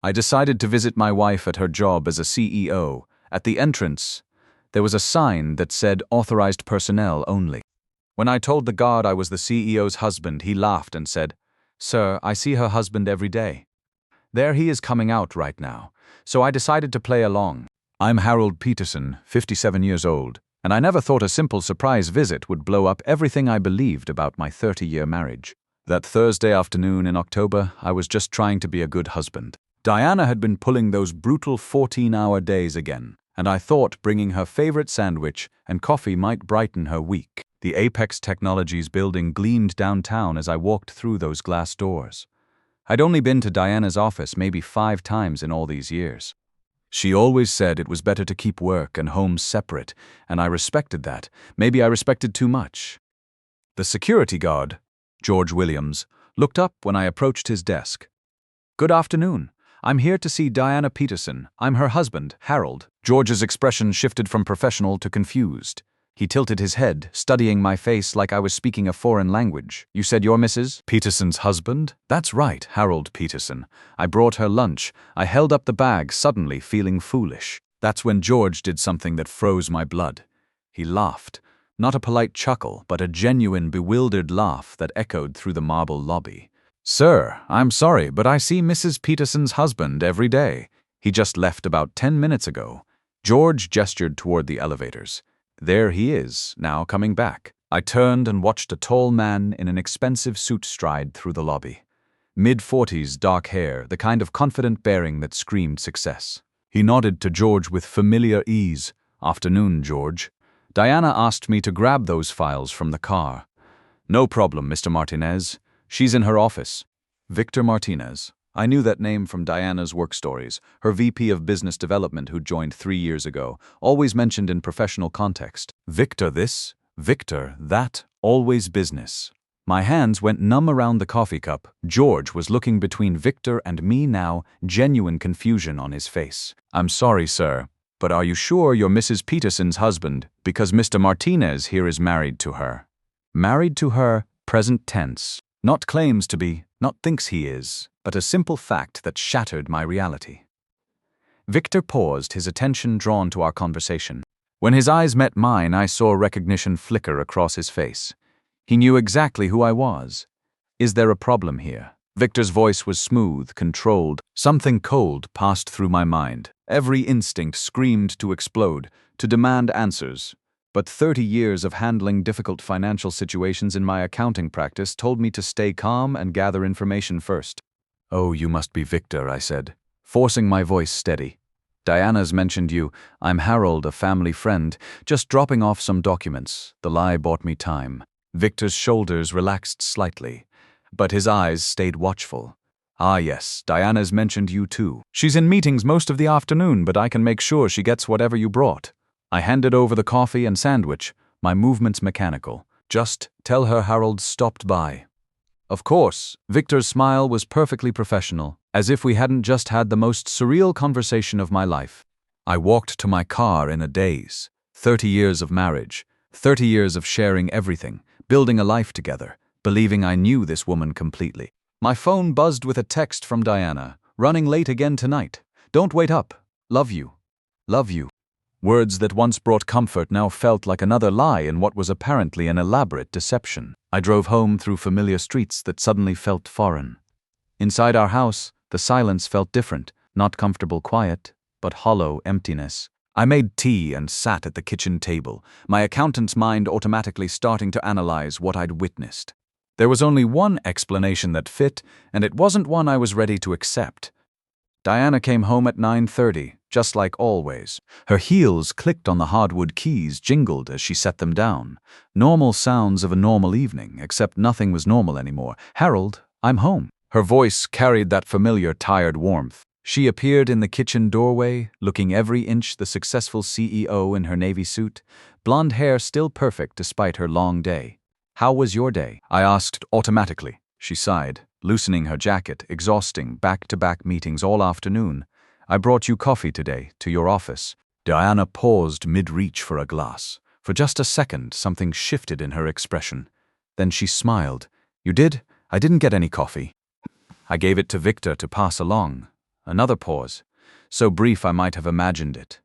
I decided to visit my wife at her job as a CEO. At the entrance, there was a sign that said authorized personnel only. When I told the guard I was the CEO's husband, he laughed and said, "Sir, I see her husband every day. There he is coming out right now." So I decided to play along. I'm Harold Peterson, 57 years old, and I never thought a simple surprise visit would blow up everything I believed about my 30-year marriage. That Thursday afternoon in October, I was just trying to be a good husband. Diana had been pulling those brutal 14-hour days again, and I thought bringing her favorite sandwich and coffee might brighten her week. The Apex Technologies building gleamed downtown as I walked through those glass doors. I'd only been to Diana's office maybe 5 times in all these years. She always said it was better to keep work and home separate, and I respected that. Maybe I respected too much. The security guard, George Williams, looked up when I approached his desk. "Good afternoon. I'm here to see Diana Peterson. I'm her husband, Harold." George's expression shifted from professional to confused. He tilted his head, studying my face like I was speaking a foreign language. "You said you're Mrs. Peterson's husband?" "That's right, Harold Peterson. I brought her lunch." I held up the bag, suddenly feeling foolish. That's when George did something that froze my blood. He laughed. Not a polite chuckle, but a genuine, bewildered laugh that echoed through the marble lobby. "Sir, I'm sorry, but I see Mrs. Peterson's husband every day. He just left about 10 minutes ago." George gestured toward the elevators. "There he is, now coming back." I turned and watched a tall man in an expensive suit stride through the lobby. Mid-40s, dark hair, the kind of confident bearing that screamed success. He nodded to George with familiar ease. "Afternoon, George." Diana asked me to grab those files from the car. "No problem, Mr. Martinez. She's in her office." Victor Martinez. I knew that name from Diana's work stories, her VP of Business Development who joined 3 years ago, always mentioned in professional context. Victor this, Victor that, always business. My hands went numb around the coffee cup. George was looking between Victor and me now, genuine confusion on his face. "I'm sorry, sir, but are you sure you're Mrs. Peterson's husband? Because Mr. Martinez here is married to her." Married to her, present tense. Not claims to be, not thinks he is, but a simple fact that shattered my reality. Victor paused, his attention drawn to our conversation. When his eyes met mine, I saw recognition flicker across his face. He knew exactly who I was. "Is there a problem here?" Victor's voice was smooth, controlled. Something cold passed through my mind. Every instinct screamed to explode, to demand answers. But 30 years of handling difficult financial situations in my accounting practice told me to stay calm and gather information first. "Oh, you must be Victor," I said, forcing my voice steady. "Diana's mentioned you. I'm Harold, a family friend, just dropping off some documents. The lie bought me time." Victor's shoulders relaxed slightly, but his eyes stayed watchful. "Ah yes, Diana's mentioned you too. She's in meetings most of the afternoon, but I can make sure she gets whatever you brought." I handed over the coffee and sandwich, my movements mechanical. "Just tell her Harold stopped by." "Of course." Victor's smile was perfectly professional, as if we hadn't just had the most surreal conversation of my life. I walked to my car in a daze. 30 years of marriage, 30 years of sharing everything, building a life together, believing I knew this woman completely. My phone buzzed with a text from Diana. "Running late again tonight. Don't wait up. Love you. Love you." Words that once brought comfort now felt like another lie in what was apparently an elaborate deception. I drove home through familiar streets that suddenly felt foreign. Inside our house, the silence felt different, not comfortable quiet, but hollow emptiness. I made tea and sat at the kitchen table, my accountant's mind automatically starting to analyze what I'd witnessed. There was only one explanation that fit, and it wasn't one I was ready to accept. Diana came home at 9:30, just like always. Her heels clicked on the hardwood keys, jingled as she set them down. Normal sounds of a normal evening, except nothing was normal anymore. "Harold, I'm home." Her voice carried that familiar, tired warmth. She appeared in the kitchen doorway, looking every inch the successful CEO in her navy suit, blonde hair still perfect despite her long day. "How was your day?" I asked automatically. She sighed, loosening her jacket, exhausting, back-to-back meetings all afternoon. "I brought you coffee today, to your office." Diana paused mid-reach for a glass. For just a second, something shifted in her expression. Then she smiled. "You did? I didn't get any coffee." I gave it to Victor to pass along. Another pause, so brief I might have imagined it.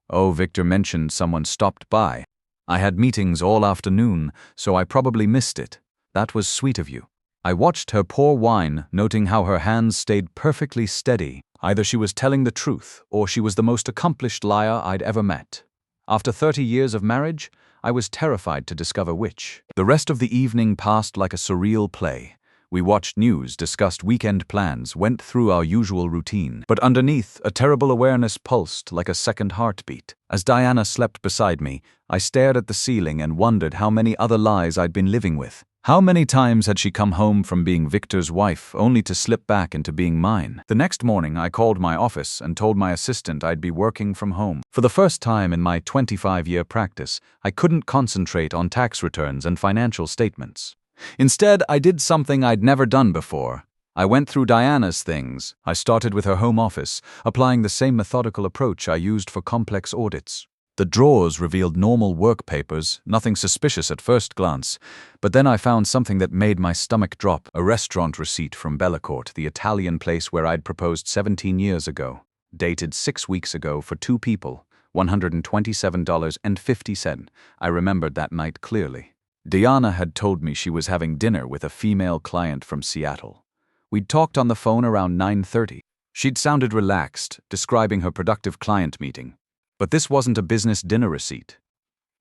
Oh, Victor mentioned someone stopped by. I had meetings all afternoon, so I probably missed it. That was sweet of you. I watched her pour wine, noting how her hands stayed perfectly steady. Either she was telling the truth, or she was the most accomplished liar I'd ever met. After 30 years of marriage, I was terrified to discover which. The rest of the evening passed like a surreal play. We watched news, discussed weekend plans, went through our usual routine. But underneath, a terrible awareness pulsed like a second heartbeat. As Diana slept beside me, I stared at the ceiling and wondered how many other lies I'd been living with. How many times had she come home from being Victor's wife, only to slip back into being mine? The next morning, I called my office and told my assistant I'd be working from home. For the first time in my 25-year practice, I couldn't concentrate on tax returns and financial statements. Instead, I did something I'd never done before. I went through Diana's things. I started with her home office, applying the same methodical approach I used for complex audits. The drawers revealed normal work papers, nothing suspicious at first glance, but then I found something that made my stomach drop: a restaurant receipt from Bellacourt, the Italian place where I'd proposed 17 years ago, dated 6 weeks ago for 2 people, $127.50. I remembered that night clearly. Diana had told me she was having dinner with a female client from Seattle. We'd talked on the phone around 9:30. She'd sounded relaxed, describing her productive client meeting. But this wasn't a business dinner receipt.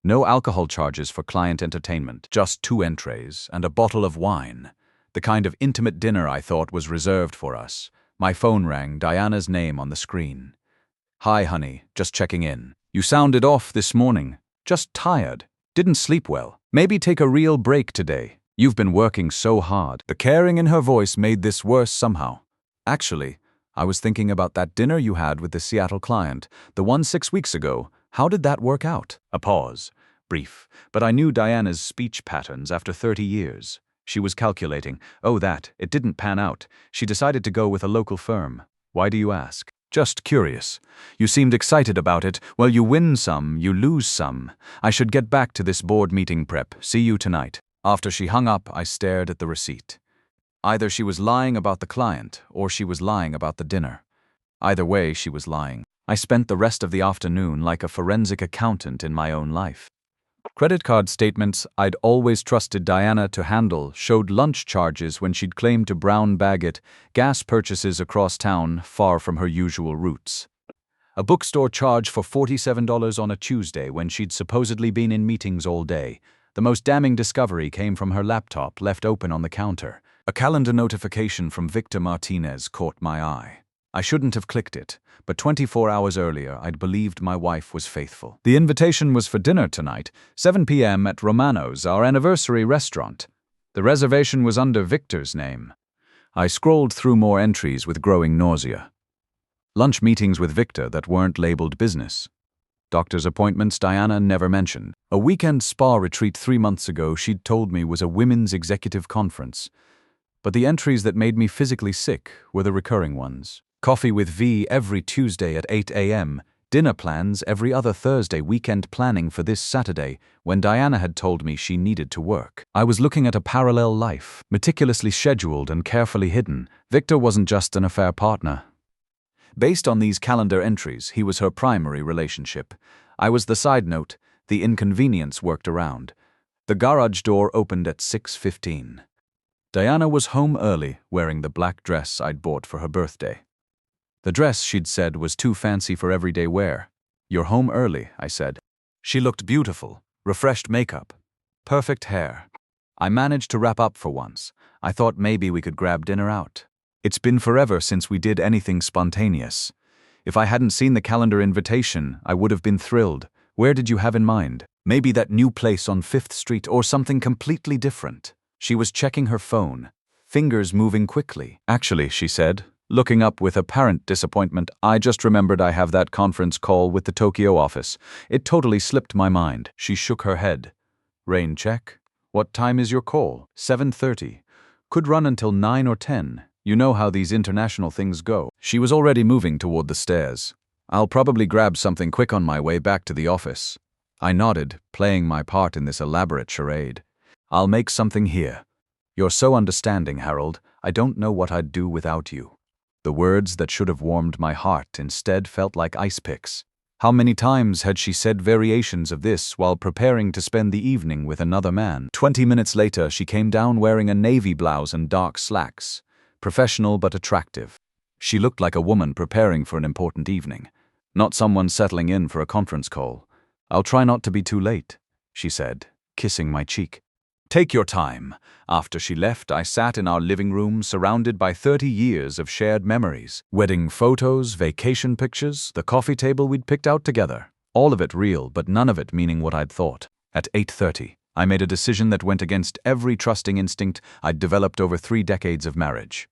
No alcohol charges for client entertainment, just 2 entrees and a bottle of wine. The kind of intimate dinner I thought was reserved for us. My phone rang, Diana's name on the screen. "Hi, honey, just checking in. You sounded off this morning. Just tired. Didn't sleep well. Maybe take a real break today. You've been working so hard." The caring in her voice made this worse somehow. "Actually, I was thinking about that dinner you had with the Seattle client, the one 6 weeks ago. How did that work out?" A pause. Brief. But I knew Diana's speech patterns after 30 years. She was calculating. "Oh, it didn't pan out. She decided to go with a local firm." "Why do you ask?" "Just curious. You seemed excited about it. Well, you win some, you lose some. I should get back to this board meeting prep. See you tonight." After she hung up, I stared at the receipt. Either she was lying about the client, or she was lying about the dinner. Either way, she was lying. I spent the rest of the afternoon like a forensic accountant in my own life. Credit card statements I'd always trusted Diana to handle showed lunch charges when she'd claimed to brown bag it, gas purchases across town far from her usual routes. A bookstore charge for $47 on a Tuesday when she'd supposedly been in meetings all day. The most damning discovery came from her laptop left open on the counter. A calendar notification from Victor Martinez caught my eye. I shouldn't have clicked it, but 24 hours earlier I'd believed my wife was faithful. The invitation was for dinner tonight, 7 p.m. at Romano's, our anniversary restaurant. The reservation was under Victor's name. I scrolled through more entries with growing nausea. Lunch meetings with Victor that weren't labeled business. Doctor's appointments Diana never mentioned. A weekend spa retreat 3 months ago she'd told me was a women's executive conference. But the entries that made me physically sick were the recurring ones. Coffee with V every Tuesday at 8 a.m., dinner plans every other Thursday, weekend planning for this Saturday, when Diana had told me she needed to work. I was looking at a parallel life, meticulously scheduled and carefully hidden. Victor wasn't just an affair partner. Based on these calendar entries, he was her primary relationship. I was the side note, the inconvenience worked around. The garage door opened at 6:15. Diana was home early, wearing the black dress I'd bought for her birthday. The dress, she'd said, was too fancy for everyday wear. "You're home early," I said. She looked beautiful, refreshed makeup, perfect hair. I managed to wrap up for once. I thought maybe we could grab dinner out. It's been forever since we did anything spontaneous. If I hadn't seen the calendar invitation, I would have been thrilled. Where did you have in mind? Maybe that new place on 5th Street or something completely different. She was checking her phone, fingers moving quickly. "Actually," she said, looking up with apparent disappointment, "I just remembered I have that conference call with the Tokyo office. It totally slipped my mind." She shook her head. "Rain check? What time is your call?" 7:30. "Could run until 9 or 10. You know how these international things go." She was already moving toward the stairs. "I'll probably grab something quick on my way back to the office." I nodded, playing my part in this elaborate charade. "I'll make something here. You're so understanding, Harold. I don't know what I'd do without you." The words that should have warmed my heart instead felt like ice picks. How many times had she said variations of this while preparing to spend the evening with another man? 20 minutes later, she came down wearing a navy blouse and dark slacks. Professional but attractive. She looked like a woman preparing for an important evening, not someone settling in for a conference call. "I'll try not to be too late," she said, kissing my cheek. "Take your time." After she left, I sat in our living room surrounded by 30 years of shared memories. Wedding photos, vacation pictures, the coffee table we'd picked out together. All of it real, but none of it meaning what I'd thought. At 8:30, I made a decision that went against every trusting instinct I'd developed over 3 decades of marriage.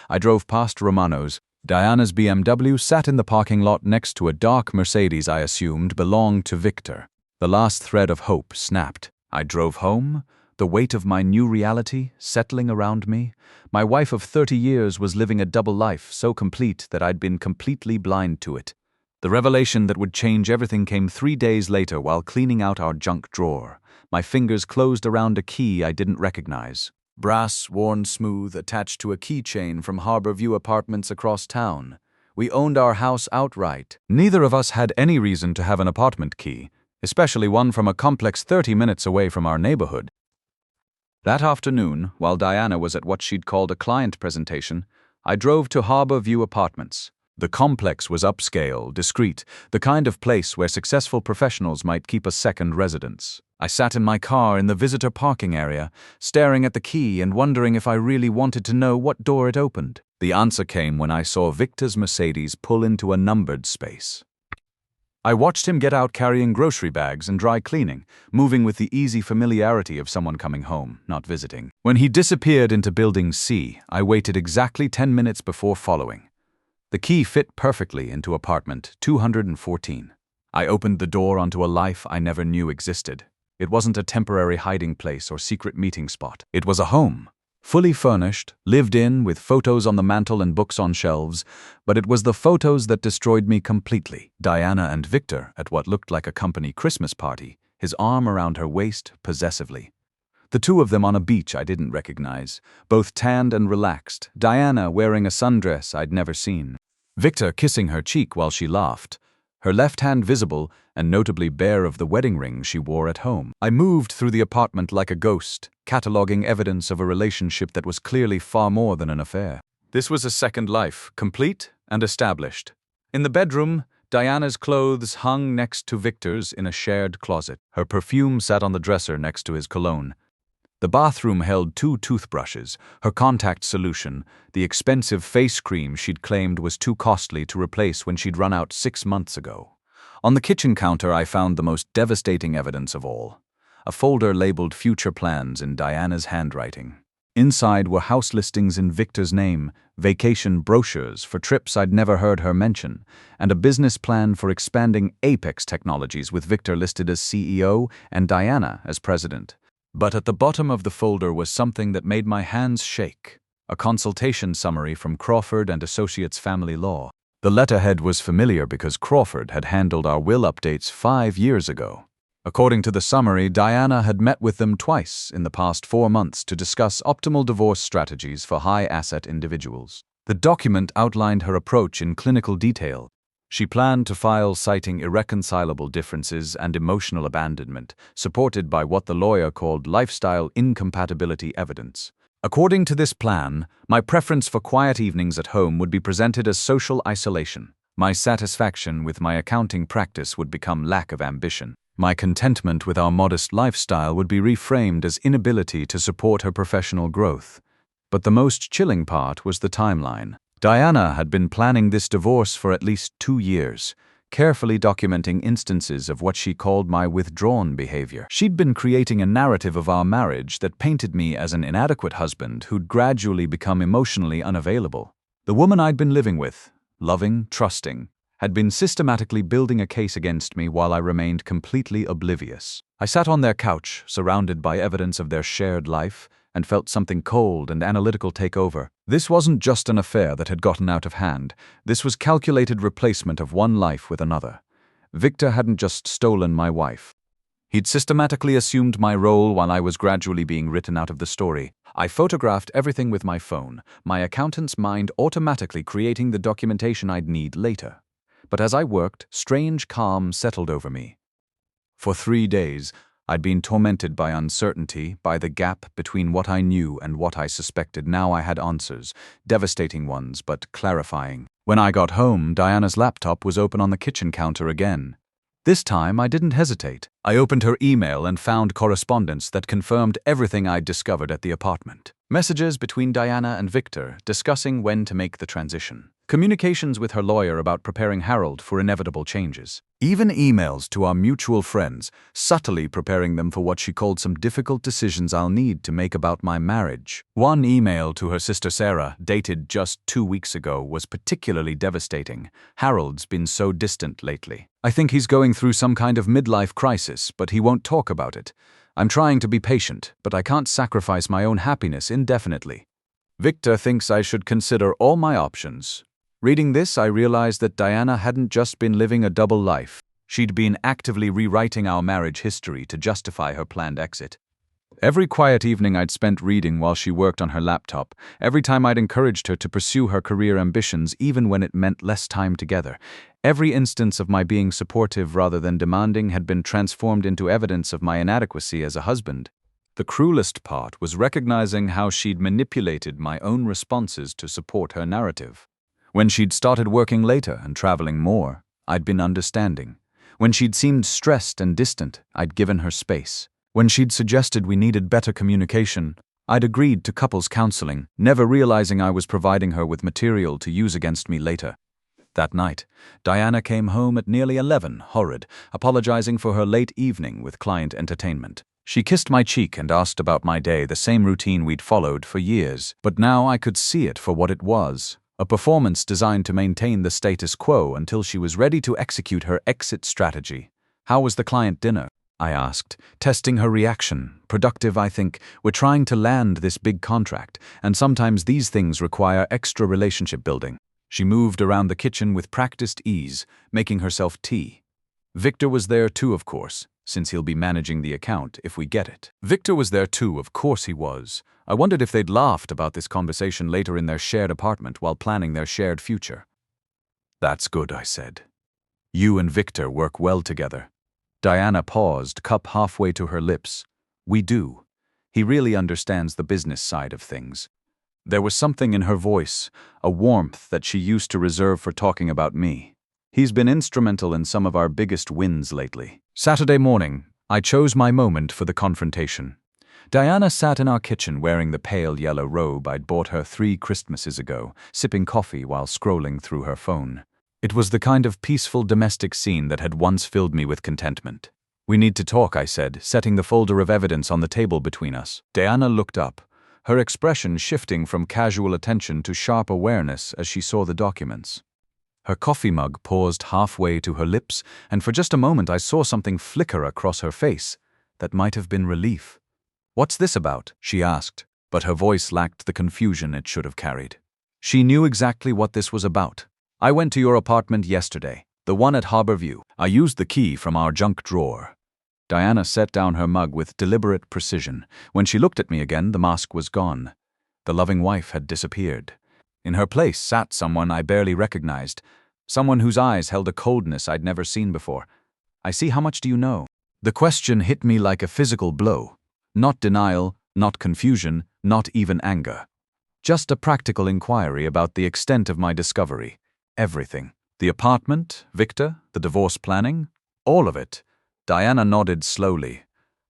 I drove past Romano's. Diana's BMW sat in the parking lot next to a dark Mercedes I assumed belonged to Victor. The last thread of hope snapped. I drove home, the weight of my new reality settling around me. My wife of 30 years was living a double life so complete that I'd been completely blind to it. The revelation that would change everything came 3 days later while cleaning out our junk drawer. My fingers closed around a key I didn't recognize. Brass, worn smooth, attached to a keychain from Harborview Apartments across town. We owned our house outright. Neither of us had any reason to have an apartment key, especially one from a complex 30 minutes away from our neighborhood. That afternoon, while Diana was at what she'd called a client presentation, I drove to Harborview Apartments. The complex was upscale, discreet, the kind of place where successful professionals might keep a second residence. I sat in my car in the visitor parking area, staring at the key and wondering if I really wanted to know what door it opened. The answer came when I saw Victor's Mercedes pull into a numbered space. I watched him get out carrying grocery bags and dry cleaning, moving with the easy familiarity of someone coming home, not visiting. When he disappeared into Building C, I waited exactly 10 minutes before following. The key fit perfectly into apartment 214. I opened the door onto a life I never knew existed. It wasn't a temporary hiding place or secret meeting spot. It was a home. Fully furnished, lived in, with photos on the mantel and books on shelves, but it was the photos that destroyed me completely. Diana and Victor at what looked like a company Christmas party, his arm around her waist possessively. The two of them on a beach I didn't recognize, both tanned and relaxed, Diana wearing a sundress I'd never seen. Victor kissing her cheek while she laughed, her left hand visible and notably bare of the wedding ring she wore at home. I moved through the apartment like a ghost, cataloging evidence of a relationship that was clearly far more than an affair. This was a second life, complete and established. In the bedroom, Diana's clothes hung next to Victor's in a shared closet. Her perfume sat on the dresser next to his cologne. The bathroom held 2 toothbrushes, her contact solution, the expensive face cream she'd claimed was too costly to replace when she'd run out 6 months ago. On the kitchen counter, I found the most devastating evidence of all. A folder labeled Future Plans in Diana's handwriting. Inside were house listings in Victor's name, vacation brochures for trips I'd never heard her mention, and a business plan for expanding Apex Technologies with Victor listed as CEO and Diana as president. But at the bottom of the folder was something that made my hands shake. A consultation summary from Crawford and Associates Family Law. The letterhead was familiar because Crawford had handled our will updates 5 years ago. According to the summary, Diana had met with them twice in the past 4 months to discuss optimal divorce strategies for high-asset individuals. The document outlined her approach in clinical detail. She planned to file citing irreconcilable differences and emotional abandonment, supported by what the lawyer called lifestyle incompatibility evidence. According to this plan, my preference for quiet evenings at home would be presented as social isolation. My satisfaction with my accounting practice would become lack of ambition. My contentment with our modest lifestyle would be reframed as inability to support her professional growth. But the most chilling part was the timeline. Diana had been planning this divorce for at least 2 years, carefully documenting instances of what she called my withdrawn behavior. She'd been creating a narrative of our marriage that painted me as an inadequate husband who'd gradually become emotionally unavailable. The woman I'd been living with, loving, trusting, had been systematically building a case against me while I remained completely oblivious. I sat on their couch, surrounded by evidence of their shared life, and felt something cold and analytical take over. This wasn't just an affair that had gotten out of hand. This was calculated replacement of one life with another. Victor hadn't just stolen my wife. He'd systematically assumed my role while I was gradually being written out of the story. I photographed everything with my phone, my accountant's mind automatically creating the documentation I'd need later. But as I worked, strange calm settled over me. For 3 days, I'd been tormented by uncertainty, by the gap between what I knew and what I suspected. Now I had answers, devastating ones, but clarifying. When I got home, Diana's laptop was open on the kitchen counter again. This time, I didn't hesitate. I opened her email and found correspondence that confirmed everything I'd discovered at the apartment. Messages between Diana and Victor discussing when to make the transition. Communications with her lawyer about preparing Harold for inevitable changes. Even emails to our mutual friends, subtly preparing them for what she called some difficult decisions I'll need to make about my marriage. One email to her sister Sarah, dated just 2 weeks ago, was particularly devastating. Harold's been so distant lately. I think he's going through some kind of midlife crisis, but he won't talk about it. I'm trying to be patient, but I can't sacrifice my own happiness indefinitely. Victor thinks I should consider all my options. Reading this, I realized that Diana hadn't just been living a double life. She'd been actively rewriting our marriage history to justify her planned exit. Every quiet evening I'd spent reading while she worked on her laptop, every time I'd encouraged her to pursue her career ambitions even when it meant less time together, every instance of my being supportive rather than demanding had been transformed into evidence of my inadequacy as a husband. The cruelest part was recognizing how she'd manipulated my own responses to support her narrative. When she'd started working later and traveling more, I'd been understanding. When she'd seemed stressed and distant, I'd given her space. When she'd suggested we needed better communication, I'd agreed to couples counseling, never realizing I was providing her with material to use against me later. That night, Diana came home at nearly 11, horrid, apologizing for her late evening with client entertainment. She kissed my cheek and asked about my day, the same routine we'd followed for years. But now I could see it for what it was. A performance designed to maintain the status quo until she was ready to execute her exit strategy. How was the client dinner? I asked, testing her reaction. Productive, I think. We're trying to land this big contract, and sometimes these things require extra relationship building. She moved around the kitchen with practiced ease, making herself tea. Victor was there too, of course, since he'll be managing the account if we get it. Victor was there too, of course he was. I wondered if they'd laughed about this conversation later in their shared apartment while planning their shared future. That's good, I said. You and Victor work well together. Diana paused, cup halfway to her lips. We do. He really understands the business side of things. There was something in her voice, a warmth that she used to reserve for talking about me. He's been instrumental in some of our biggest wins lately. Saturday morning, I chose my moment for the confrontation. Diana sat in our kitchen wearing the pale yellow robe I'd bought her 3 Christmases ago, sipping coffee while scrolling through her phone. It was the kind of peaceful domestic scene that had once filled me with contentment. We need to talk, I said, setting the folder of evidence on the table between us. Diana looked up, her expression shifting from casual attention to sharp awareness as she saw the documents. Her coffee mug paused halfway to her lips, and for just a moment I saw something flicker across her face that might have been relief. What's this about? She asked, but her voice lacked the confusion it should have carried. She knew exactly what this was about. I went to your apartment yesterday, the one at Harborview. I used the key from our junk drawer. Diana set down her mug with deliberate precision. When she looked at me again, the mask was gone. The loving wife had disappeared. In her place sat someone I barely recognized, someone whose eyes held a coldness I'd never seen before. I see. How much do you know? The question hit me like a physical blow. Not denial, not confusion, not even anger. Just a practical inquiry about the extent of my discovery. Everything. The apartment, Victor, the divorce planning, all of it. Diana nodded slowly,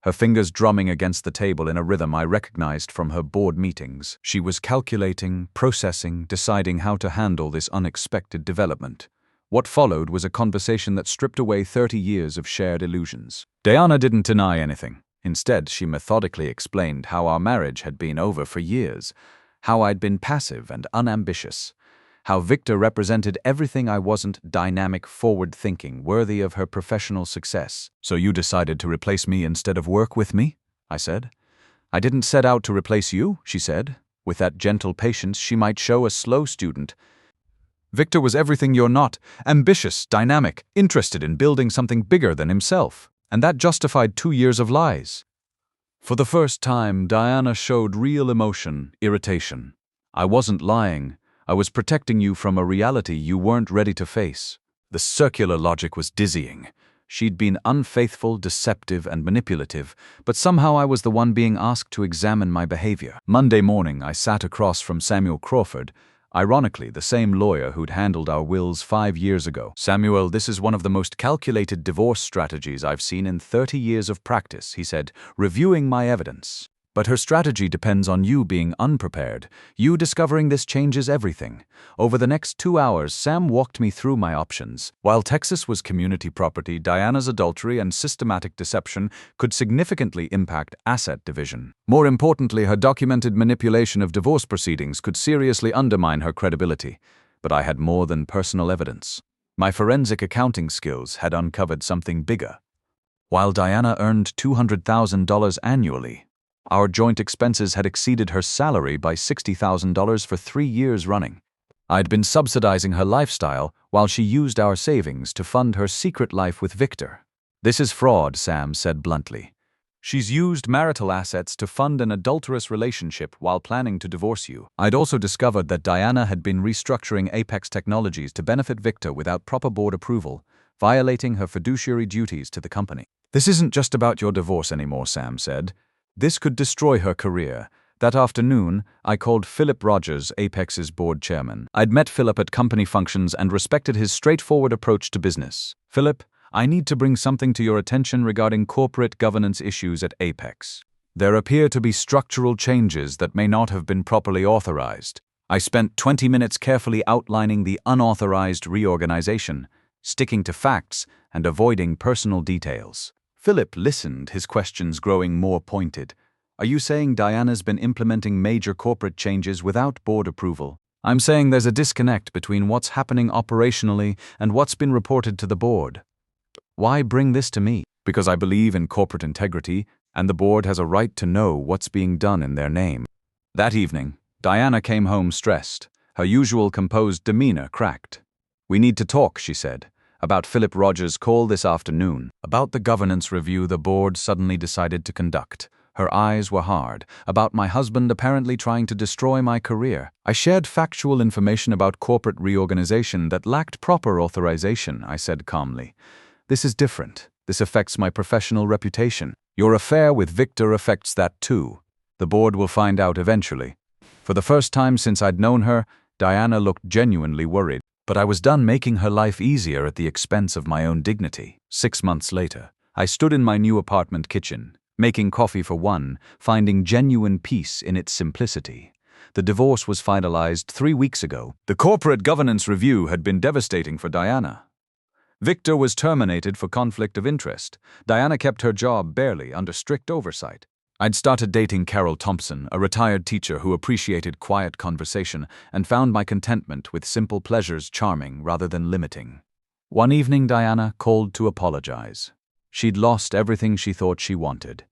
her fingers drumming against the table in a rhythm I recognized from her board meetings. She was calculating, processing, deciding how to handle this unexpected development. What followed was a conversation that stripped away 30 years of shared illusions. Diana didn't deny anything. Instead, she methodically explained how our marriage had been over for years, how I'd been passive and unambitious, how Victor represented everything I wasn't: dynamic, forward-thinking, worthy of her professional success. So you decided to replace me instead of work with me? I said. I didn't set out to replace you, she said, with that gentle patience she might show a slow student. Victor was everything you're not: ambitious, dynamic, interested in building something bigger than himself. And that justified 2 years of lies. For the first time, Diana showed real emotion, irritation. I wasn't lying. I was protecting you from a reality you weren't ready to face. The circular logic was dizzying. She'd been unfaithful, deceptive, and manipulative, but somehow I was the one being asked to examine my behavior. Monday morning, I sat across from Samuel Crawford, ironically the same lawyer who'd handled our wills 5 years ago. "Samuel, this is one of the most calculated divorce strategies I've seen in 30 years of practice," he said, reviewing my evidence. "But her strategy depends on you being unprepared. You discovering this changes everything." Over the next 2 hours, Sam walked me through my options. While Texas was community property, Diana's adultery and systematic deception could significantly impact asset division. More importantly, her documented manipulation of divorce proceedings could seriously undermine her credibility. But I had more than personal evidence. My forensic accounting skills had uncovered something bigger. While Diana earned $200,000 annually, our joint expenses had exceeded her salary by $60,000 for 3 years running. I'd been subsidizing her lifestyle while she used our savings to fund her secret life with Victor. "This is fraud," Sam said bluntly. "She's used marital assets to fund an adulterous relationship while planning to divorce you." I'd also discovered that Diana had been restructuring Apex Technologies to benefit Victor without proper board approval, violating her fiduciary duties to the company. "This isn't just about your divorce anymore," Sam said. "This could destroy her career." That afternoon, I called Philip Rogers, Apex's board chairman. I'd met Philip at company functions and respected his straightforward approach to business. "Philip, I need to bring something to your attention regarding corporate governance issues at Apex. There appear to be structural changes that may not have been properly authorized." I spent 20 minutes carefully outlining the unauthorized reorganization, sticking to facts and avoiding personal details. Philip listened, his questions growing more pointed. "Are you saying Diana's been implementing major corporate changes without board approval?" "I'm saying there's a disconnect between what's happening operationally and what's been reported to the board." "Why bring this to me?" "Because I believe in corporate integrity, and the board has a right to know what's being done in their name." That evening, Diana came home stressed. Her usual composed demeanor cracked. "We need to talk," she said, "about Philip Rogers' call this afternoon, about the governance review the board suddenly decided to conduct." Her eyes were hard. "About my husband apparently trying to destroy my career." I shared factual information about corporate reorganization that lacked proper authorization, I said calmly. "This is different. This affects my professional reputation. Your affair with Victor affects that too. The board will find out eventually." For the first time since I'd known her, Diana looked genuinely worried. But I was done making her life easier at the expense of my own dignity. 6 months later, I stood in my new apartment kitchen, making coffee for one, finding genuine peace in its simplicity. The divorce was finalized 3 weeks ago. The corporate governance review had been devastating for Diana. Victor was terminated for conflict of interest. Diana kept her job barely, under strict oversight. I'd started dating Carol Thompson, a retired teacher who appreciated quiet conversation and found my contentment with simple pleasures charming rather than limiting. One evening, Diana called to apologize. She'd lost everything she thought she wanted.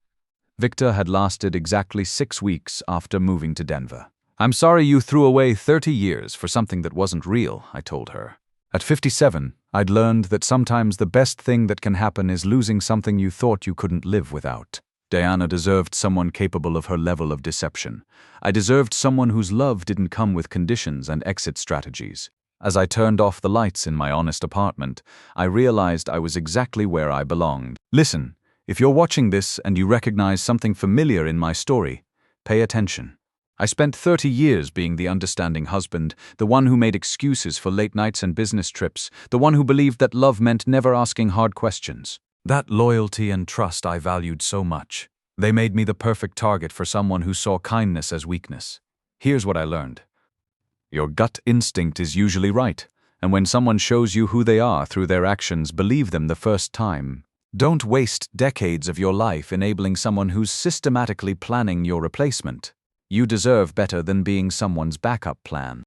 Victor had lasted exactly 6 weeks after moving to Denver. "I'm sorry you threw away 30 years for something that wasn't real," I told her. At 57, I'd learned that sometimes the best thing that can happen is losing something you thought you couldn't live without. Diana deserved someone capable of her level of deception. I deserved someone whose love didn't come with conditions and exit strategies. As I turned off the lights in my honest apartment, I realized I was exactly where I belonged. Listen, if you're watching this and you recognize something familiar in my story, pay attention. I spent 30 years being the understanding husband, the one who made excuses for late nights and business trips, the one who believed that love meant never asking hard questions. That loyalty and trust I valued so much. They made me the perfect target for someone who saw kindness as weakness. Here's what I learned. Your gut instinct is usually right, and when someone shows you who they are through their actions, believe them the first time. Don't waste decades of your life enabling someone who's systematically planning your replacement. You deserve better than being someone's backup plan.